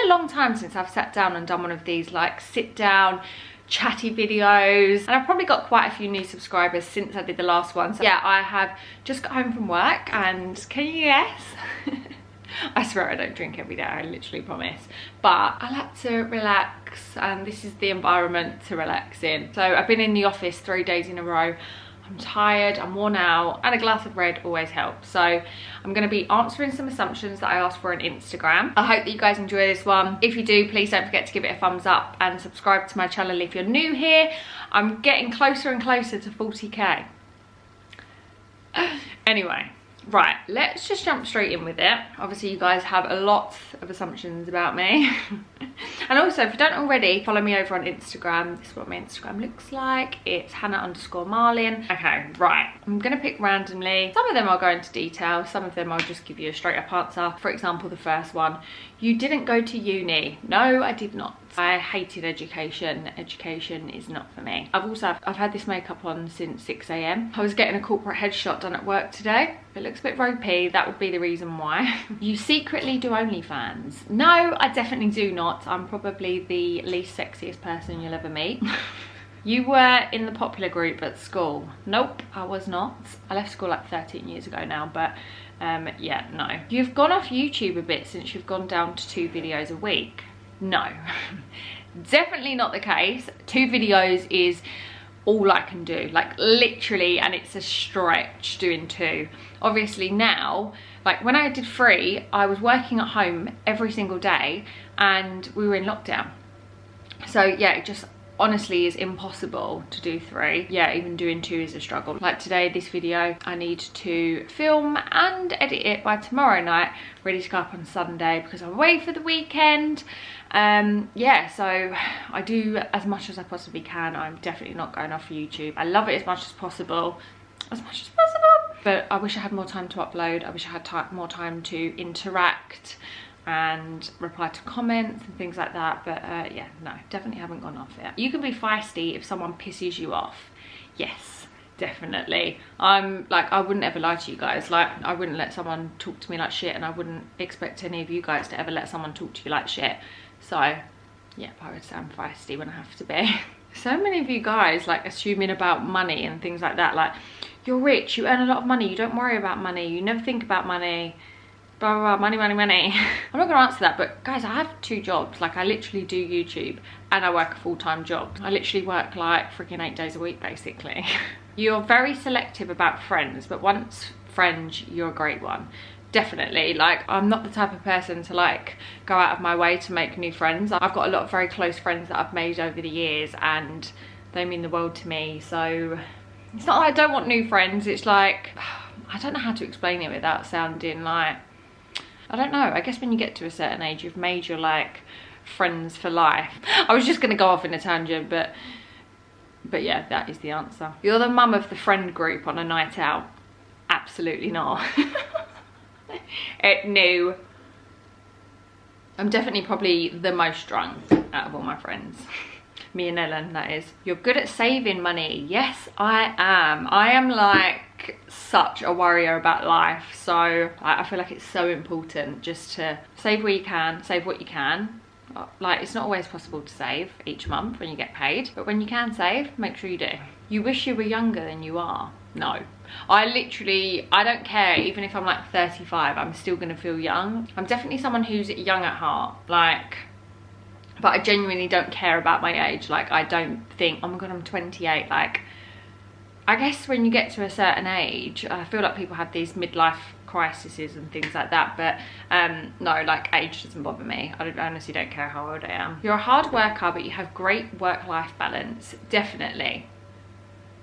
a long time since I've sat down and done one of these like sit down chatty videos, and I've probably got quite a few new subscribers since I did the last one. So yeah, I have just got home from work, and can you guess? I swear I don't drink every day, I literally promise, but I like to relax, and this is the environment to relax in. So I've been in the office 3 days in a row. I'm tired, I'm worn out, and a glass of red always helps. So I'm going to be answering some assumptions that I asked for on Instagram. I hope that you guys enjoy this one. If you do, please don't forget to give it a thumbs up and subscribe to my channel if you're new here. I'm getting closer and closer to 40k. Anyway, right, let's just jump straight in with it. Obviously you guys have a lot of assumptions about me. And also, if you don't already, follow me over on Instagram. This is what my Instagram looks like. It's Hannah_Marlin. Okay, right, I'm gonna pick randomly. Some of them I'll go into detail, some of them I'll just give you a straight up answer. For example, the first one, you didn't go to uni. No, I did not. I hated education. Education is not for me. I've had this makeup on since 6 AM. I was getting a corporate headshot done at work today. It looks a bit ropey, that would be the reason why. You secretly do OnlyFans. No, I definitely do not. I'm probably the least sexiest person you'll ever meet. You were in the popular group at school. Nope, I was not. I left school like 13 years ago now, but yeah, no. You've gone off YouTube a bit since you've gone down to 2 videos a week. No, definitely not the case. 2 videos is all I can do, like literally, and it's a stretch doing 2. Obviously now, like when I did 3, I was working at home every single day and we were in lockdown. So yeah, it just honestly is impossible to do 3. Yeah, even doing 2 is a struggle. Like today, this video, I need to film and edit it by tomorrow night, ready to go up on Sunday because I'm away for the weekend. Yeah, so I do as much as I possibly can. I'm definitely not going off YouTube. I love it as much as possible, but I wish I had more time to upload. I wish I had more time to interact and reply to comments and things like that, but yeah, no, definitely haven't gone off it. You can be feisty if someone pisses you off. Yes, definitely. I'm like, I wouldn't ever lie to you guys. Like, I wouldn't let someone talk to me like shit, and I wouldn't expect any of you guys to ever let someone talk to you like shit. So yeah, I would say I'm feisty when I have to be. So many of you guys like assuming about money and things like that, like you're rich, you earn a lot of money, you don't worry about money, you never think about money, blah blah blah, money money money. I'm not gonna answer that, but guys, I have 2 jobs. Like I literally do YouTube and I work a full-time job. I literally work like freaking 8 days a week basically. You're very selective about friends, but once friends, you're a great one. Definitely. Like, I'm not the type of person to like go out of my way to make new friends. I've got a lot of very close friends that I've made over the years and they mean the world to me. So it's not like I don't want new friends, it's like I don't know how to explain it without sounding like, I don't know, I guess when you get to a certain age you've made your like friends for life. I was just gonna go off in a tangent, but yeah, that is the answer. You're the mum of the friend group on a night out. Absolutely not. No. I'm definitely probably the most drunk out of all my friends. Me and Ellen, that is. You're good at saving money. Yes, I am. I am like such a worrier about life, so I feel like it's so important just to save where you can, save what you can. Like, it's not always possible to save each month when you get paid, but when you can save, make sure you do. You wish you were younger than you are. No, I don't care. Even if I'm like 35, I'm still gonna feel young. I'm definitely someone who's young at heart, like, but I genuinely don't care about my age. Like, I don't think, oh my god, I'm 28. Like, I guess when you get to a certain age, I feel like people have these midlife crises and things like that, but no, like, age doesn't bother me. I honestly don't care how old I am. You're a hard worker, but you have great work-life balance. Definitely.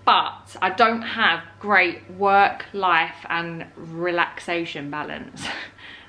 But I don't have great work, life and relaxation balance.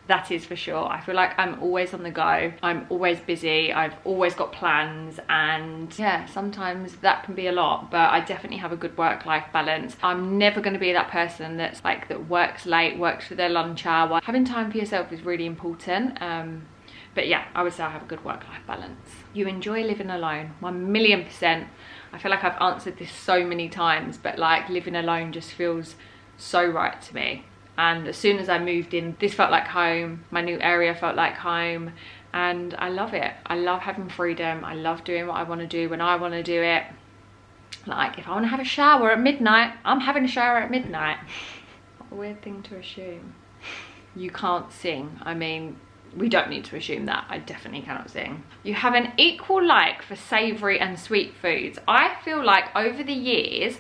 That is for sure. I feel like I'm always on the go. I'm always busy. I've always got plans, and yeah, sometimes that can be a lot, but I definitely have a good work-life balance. I'm never going to be that person that's like, that works late, works for their lunch hour. Having time for yourself is really important. But yeah, I would say I have a good work-life balance. You enjoy living alone. 1,000,000%. I feel like I've answered this so many times, but like, living alone just feels so right to me. And as soon as I moved in, this felt like home. My new area felt like home. and I love it. I love having freedom. I love doing what I want to do when I want to do it. Like, if I want to have a shower at midnight, I'm having a shower at midnight. What a weird thing to assume. You can't sing. I mean, we don't need to assume that. I definitely cannot sing. You have an equal like for savoury and sweet foods. I feel like over the years,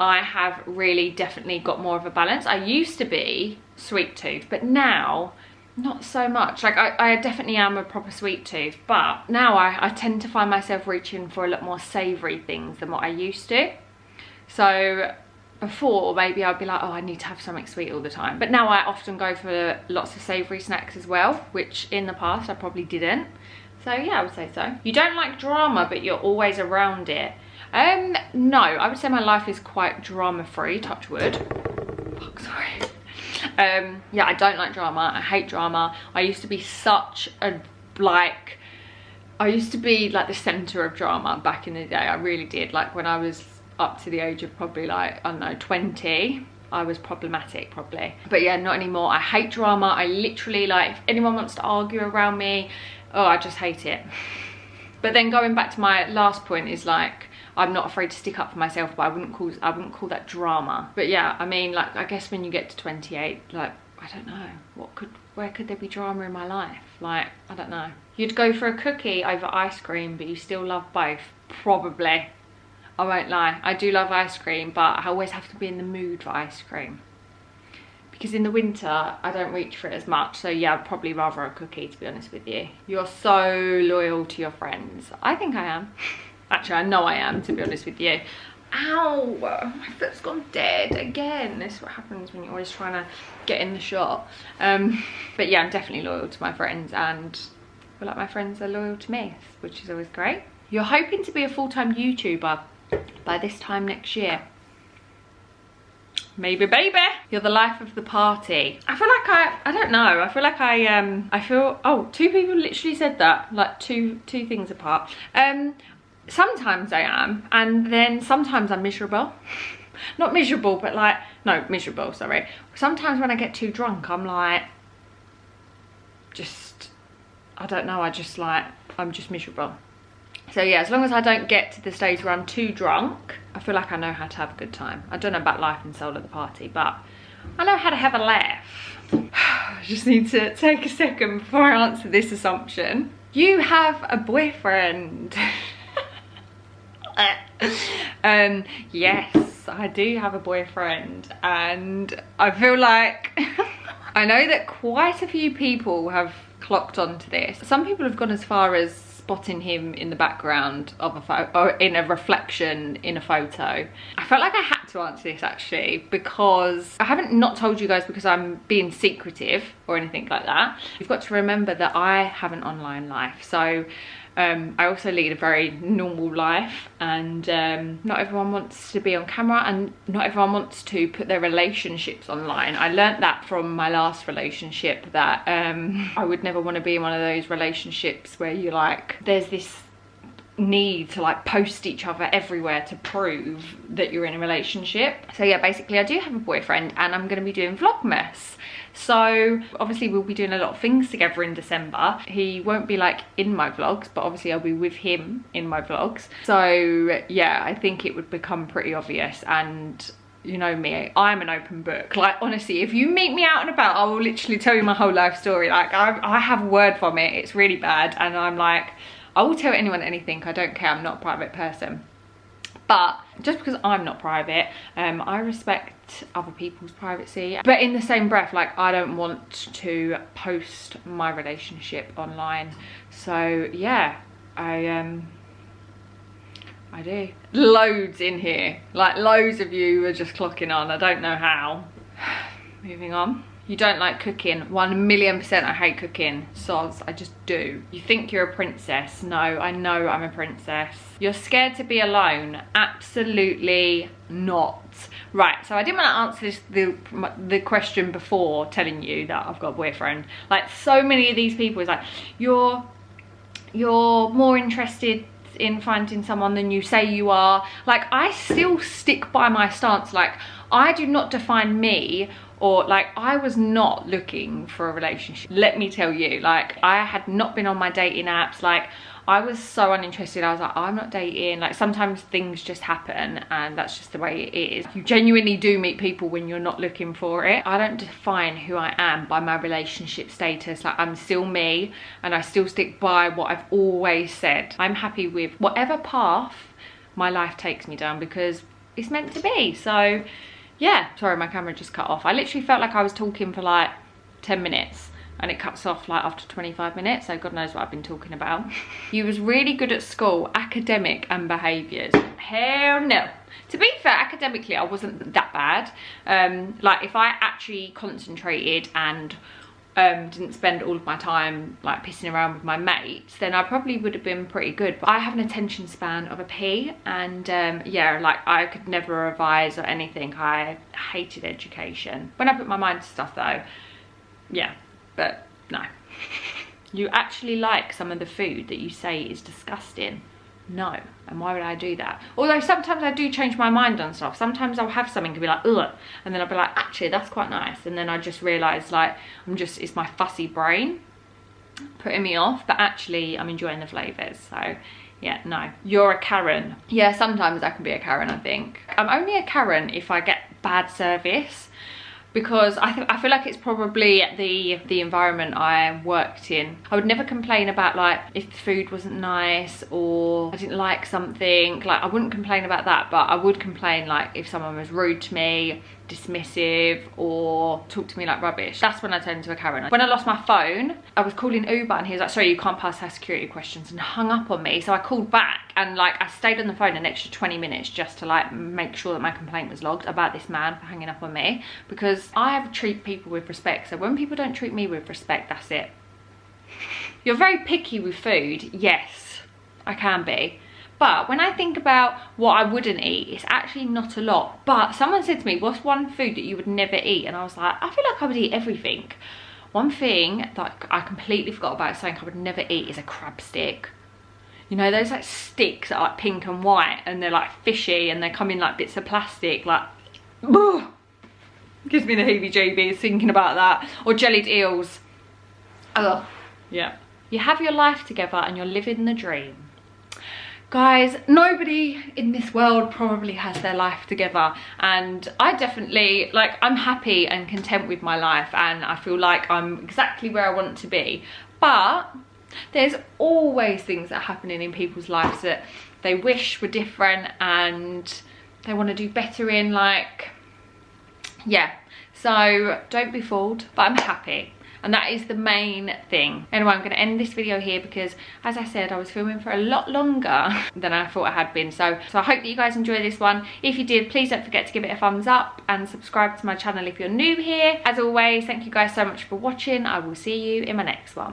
I have really definitely got more of a balance. I used to be sweet tooth, but now not so much. Like, I definitely am a proper sweet tooth, but now I tend to find myself reaching for a lot more savoury things than what I used to. So before, maybe I'd be like, oh, I need to have something sweet all the time. But now I often go for lots of savoury snacks as well, which in the past I probably didn't. So yeah, I would say so. You don't like drama, but you're always around it. No, I would say my life is quite drama-free, touch wood. Fuck, sorry. Yeah, I don't like drama. I hate drama. I used to be such a, like, I used to be like the centre of drama back in the day. I really did. Like, when I was up to the age of probably like, I don't know, 20, I was problematic probably. But yeah, not anymore. I hate drama. I literally, like, if anyone wants to argue around me, oh, I just hate it. But then going back to my last point is, like, I'm not afraid to stick up for myself, but I wouldn't call that drama. But yeah, I mean, like, I guess when you get to 28, like, I don't know, where could there be drama in my life? Like, I don't know. You'd go for a cookie over ice cream, but you still love both? Probably. I won't lie, I do love ice cream, but I always have to be in the mood for ice cream. Because in the winter, I don't reach for it as much. So yeah, I'd probably rather a cookie, to be honest with you. You're so loyal to your friends. I think I am. Actually, I know I am, to be honest with you. Ow, my foot's gone dead again. This is what happens when you're always trying to get in the shot. But yeah, I'm definitely loyal to my friends, and I feel like my friends are loyal to me, which is always great. You're hoping to be a full-time YouTuber by this time next year. Maybe, baby. You're the life of the party. I feel like I don't know. I feel like I feel, oh, two people literally said that, like two things apart. Sometimes I am, and then sometimes I'm miserable. Not miserable, but like, no, miserable, sorry. Sometimes when I get too drunk, I'm like, just, I don't know, I'm just miserable. So yeah, as long as I don't get to the stage where I'm too drunk, I feel like I know how to have a good time. I don't know about life and soul at the party, but I know how to have a laugh. I just need to take a second before I answer this assumption. You have a boyfriend. Yes, I do have a boyfriend, and I feel like I know that quite a few people have clocked onto this. Some people have gone as far as spotting him in the background of a photo, or in a reflection in a photo. I felt like I had to answer this actually, because I haven't not told you guys because I'm being secretive or anything like that. You've got to remember that I have an online life, so I also lead a very normal life, and not everyone wants to be on camera, and not everyone wants to put their relationships online. I learnt that from my last relationship, that I would never want to be in one of those relationships where you like, there's this need to like post each other everywhere to prove that you're in a relationship. So yeah, basically I do have a boyfriend, and I'm going to be doing Vlogmas. So obviously we'll be doing a lot of things together in December. He won't be like in my vlogs, but obviously I'll be with him in my vlogs. So yeah, I think it would become pretty obvious, and you know me, I'm an open book. Like, honestly, if you meet me out and about, I will literally tell you my whole life story. Like, I have a word from it. It's really bad, and I'm like, I will tell anyone anything. I don't care. I'm not a private person. But just because I'm not private, I respect other people's privacy. But in the same breath, like, I don't want to post my relationship online. So yeah, I do. Loads in here. Like, loads of you are just clocking on. I don't know how. Moving on. You don't like cooking. 1,000,000% I hate cooking. Soz, I just do. You think you're a princess. No, I know I'm a princess. You're scared to be alone. Absolutely not. Right, so I didn't want to answer the question before telling you that I've got a boyfriend. Like, so many of these people is like, you're more interested in finding someone than you say you are. Like, I still stick by my stance. Like, I do not define me or like I was not looking for a relationship, let me tell you. Like I had not been on my dating apps, like I was so uninterested. I was like, I'm not dating. Like sometimes things just happen and that's just the way it is. You genuinely do meet people when you're not looking for it. I don't define who I am by my relationship status. Like I'm still me and I still stick by what I've always said. I'm happy with whatever path my life takes me down because it's meant to be. So yeah, sorry, my camera just cut off. I literally felt like I was talking for like 10 minutes. And it cuts off like after 25 minutes, so God knows what I've been talking about. You was really good at school, academic and behaviours. Hell no. To be fair, academically I wasn't that bad. Like if I actually concentrated and didn't spend all of my time like pissing around with my mates, then I probably would have been pretty good. But I have an attention span of a pea, and yeah, like I could never revise or anything. I hated education. When I put my mind to stuff though, yeah. But no. You actually like some of the food that you say is disgusting? No. And why would I do that? Although sometimes I do change my mind on stuff. Sometimes I'll have something and be like, ugh, and then I'll be like, actually that's quite nice, and then I just realise like it's my fussy brain putting me off, but actually I'm enjoying the flavours. So yeah, no. You're a Karen. Yeah, sometimes I can be a Karen, I think. I'm only a Karen if I get bad service, because I feel like it's probably the environment I worked in. I would never complain about like if the food wasn't nice or I didn't like something. Like I wouldn't complain about that, but I would complain like if someone was rude to me, dismissive, or talked to me like rubbish. That's when I turned into a Karen. When I lost my phone, I was calling Uber and he was like, sorry, you can't pass our security questions, and hung up on me. So I called back and like I stayed on the phone an extra 20 minutes just to like make sure that my complaint was logged about this man for hanging up on me, because I have to treat people with respect. So when people don't treat me with respect, that's it. You're very picky with food. Yes, I can be. But when I think about what I wouldn't eat, it's actually not a lot. But someone said to me, what's one food that you would never eat? And I was like, I feel like I would eat everything. One thing that I completely forgot about, something I would never eat, is a crab stick. You know, those like sticks that are like pink and white and they're like fishy and they come in like bits of plastic, like, ugh, gives me the heebie-jeebies thinking about that. Or jellied eels. Ugh, yeah. You have your life together and you're living the dream. Guys, nobody in this world probably has their life together, and I definitely, like, I'm happy and content with my life and I feel like I'm exactly where I want to be. But there's always things that are happening in people's lives that they wish were different and they want to do better in, like, yeah. So don't be fooled, but I'm happy. And that is the main thing. Anyway, I'm going to end this video here because, as I said, I was filming for a lot longer than I thought I had been. So I hope that you guys enjoyed this one. If you did, please don't forget to give it a thumbs up and subscribe to my channel if you're new here. As always, thank you guys so much for watching. I will see you in my next one.